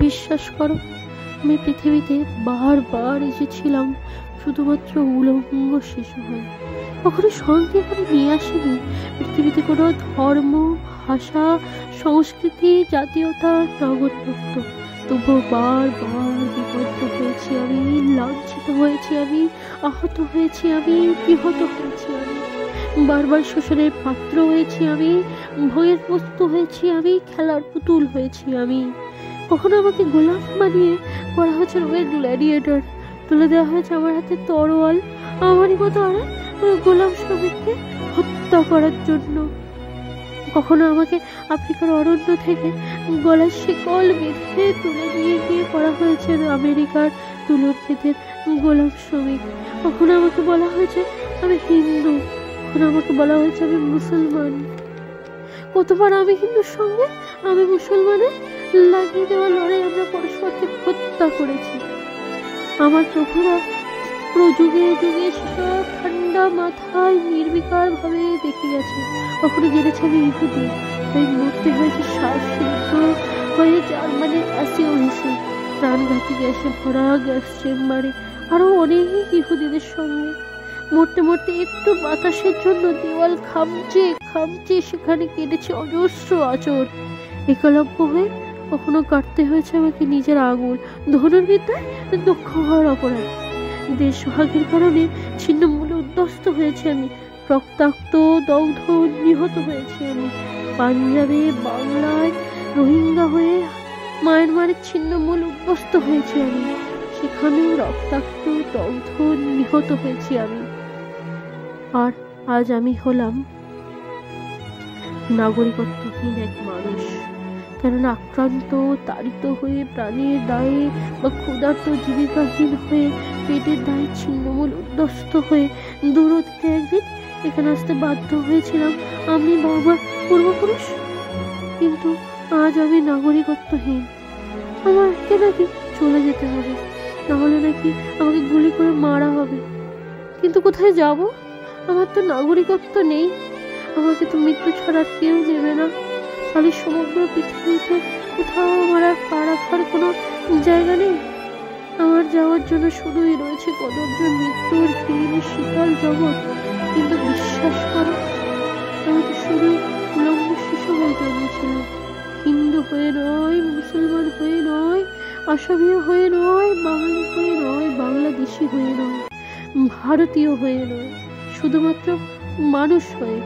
বিশ্বাস করো, আমি পৃথিবীতে বারবার এসেছিলাম শুধুমাত্র উলঙ্গ শিশু হয়ে। কখনো সঙ্গে করে নিয়ে আসিনি পৃথিবীতে কোনো ধর্ম, ভাষা, সংস্কৃতি, জাতীয়তা, নাগরিকত্ব। তবুও বারবার বিপন্ন হয়েছি আমি, লাঞ্ছিত হয়েছি আমি, আহত হয়েছি আমি, নিহত হয়েছি আমি, বারবার শোষণের পাত্র হয়েছি আমি, ভয়ের বস্তু হয়েছি আমি, খেলার পুতুল হয়েছি আমি। কখনো আমাকে গোলাম বানিয়ে করা হয়েছে রোগের গ্ল্যাডিয়েটর, তুলে দেওয়া হয়েছে আমার হাতে তরোয়াল, আমারই মতো আরে গোলাম শ্রমিককে হত্যা করার জন্য। কখনো আমাকে আফ্রিকার অরণ্য থেকে গলার শিকল বেঁধে তুলে নিয়ে গিয়ে করা হয়েছে আমেরিকার তুলোর ক্ষেতের গোলাম শ্রমিক। কখনো আমাকে বলা হয়েছে আমি হিন্দু, কখনো আমাকে বলা হয়েছে আমি মুসলমান। কতবার আমি হিন্দুর সঙ্গে আমি মুসলমানের লাগিয়ে দেওয়া লড়াই আমরা পরস্পরকে হত্যা করেছি। আমার প্রভুরা যুগে যুগে সেসব ঠান্ডা মাথায় নির্বিকার ভাবে দেখে গেছে। কখনো জেনেছে আমি ইহুদি, তাই মরতে হয়েছে শ্বাসরুদ্ধ হয়ে জার্মানির অ্যাসিওলিসে, প্রাণঘাতী গ্যাসে ভরা গ্যাস চেম্বারে, আরো অনেক ইহুদিদের সঙ্গে। মরতে মরতে একটু বাতাসের জন্য দেওয়াল খামচে খামচে সেখানে কেটেছে অজস্র আঁচড়। একলব্য হয়ে কখনো কাটতে হয়েছে আমাকে নিজের আঙুল, ধনুর্বিদ্যায় দক্ষ হওয়ার অপরাধ। দেশভাগের কারণে ছিন্নমূলে উদ্ধ্বস্ত হয়েছে আমি, রক্তাক্ত দগ্ধ নিহত হয়েছি আমি। পাঞ্জাবে, বাংলায় রোহিঙ্গা হয়ে মায়ানমারে ছিন্নমূল উদ্ধ্বস্ত হয়েছি আমি, সেখানেও রক্তাক্ত দগ্ধ নিহত হয়েছি আমি। আর আজ আমি হলাম নাগরিকত্বহীন এক মানুষ। কেননা আক্রান্ত, তাড়িত হয়ে, প্রাণের দায়ে বা ক্ষুধার্ত জীবিকাহীন হয়ে, পেটের দায়ে ছিন্নমূল উদ্ধ্বস্ত হয়ে দূর থেকে একদিন এখানে আসতে বাধ্য হয়েছিলাম আমি বা আমার পূর্বপুরুষ। কিন্তু আজ আমি নাগরিকত্বহীন। আমাকে নাকি চলে যেতে হবে, নাহলে নাকি আমাকে গুলি করে মারা হবে। কিন্তু কোথায় যাব? আমার তো নাগরিকত্ব নেই, আমাকে তো মৃত্যু ছাড়া কেউ নেবে না। তাহলে সমগ্র পৃথিবীতে কোথাও আমার আর পা রাখার কোনো জায়গা নেই। আমার যাওয়ার জন্য শুধুই রয়েছে কদর্য মৃত্যুর হীন শীতল জগৎ। কিন্তু বিশ্বাস করো, আমি তো শুধুই উলঙ্গ শিশু হয়ে জন্মেছিলাম। হিন্দু হয়ে নয়, মুসলমান হয়ে নয়, আসামীয় হয়ে নয়, বাঙালি হয়ে নয়, বাংলাদেশি হয়ে নয়, ভারতীয় হয়ে নয়, শুধুমাত্র মানুষ হয়ে।